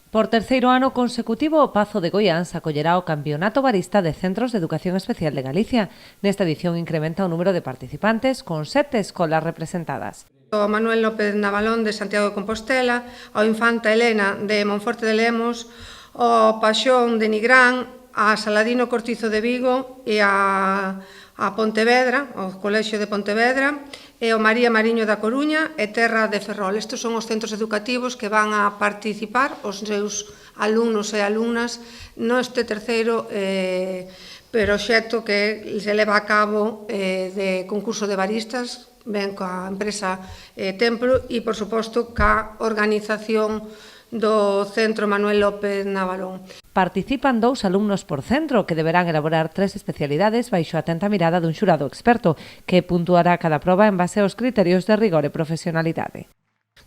Por terceiro ano consecutivo, o Pazo de Goiáns acollerá o Campeonato Barista de Centros de Educación Especial de Galicia. Nesta edición incrementa o número de participantes, con 7 escolas representadas. O Manuel López Navalón de Santiago de Compostela, ao Infanta Elena de Monforte de Lemos, ao Paxón de Nigrán, a Saladino Cortizo de Vigo e a Pontevedra, ao Colexio de Pontevedra, e o María Mariño da Coruña e Terra de Ferrol. Estes son os centros educativos que van a participar os seus alumnos e alumnas neste terceiro proxecto que se leva a cabo de concurso de baristas, ben coa empresa Templo e, por suposto, ca organización do Centro Manuel López Navalón. Participan 2 alumnos por centro que deberán elaborar 3 especialidades baixo a atenta mirada dun xurado experto que puntuará cada proba en base aos criterios de rigor e profesionalidade.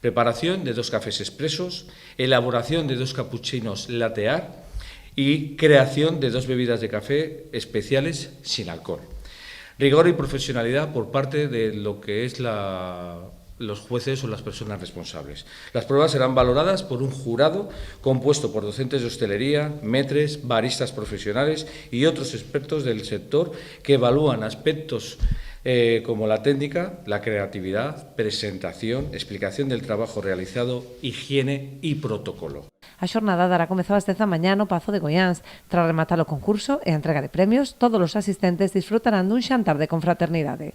Preparación de 2 cafés expresos, elaboración de 2 capuchinos latte art y creación de 2 bebidas de café especiales sin alcohol. Rigor y profesionalidad por parte de lo que es los jueces o las personas responsables. Las pruebas serán valoradas por un jurado compuesto por docentes de hostelería, maîtres, baristas profesionales y otros expertos del sector que evalúan aspectos como la técnica, la creatividad, presentación, explicación del trabajo realizado, higiene y protocolo. A xornada dará comezou ás 10 da mañá no Pazo de Goiáns. Tras rematar o concurso e a entrega de premios, todos os asistentes disfrutarán dun xantar de confraternidade.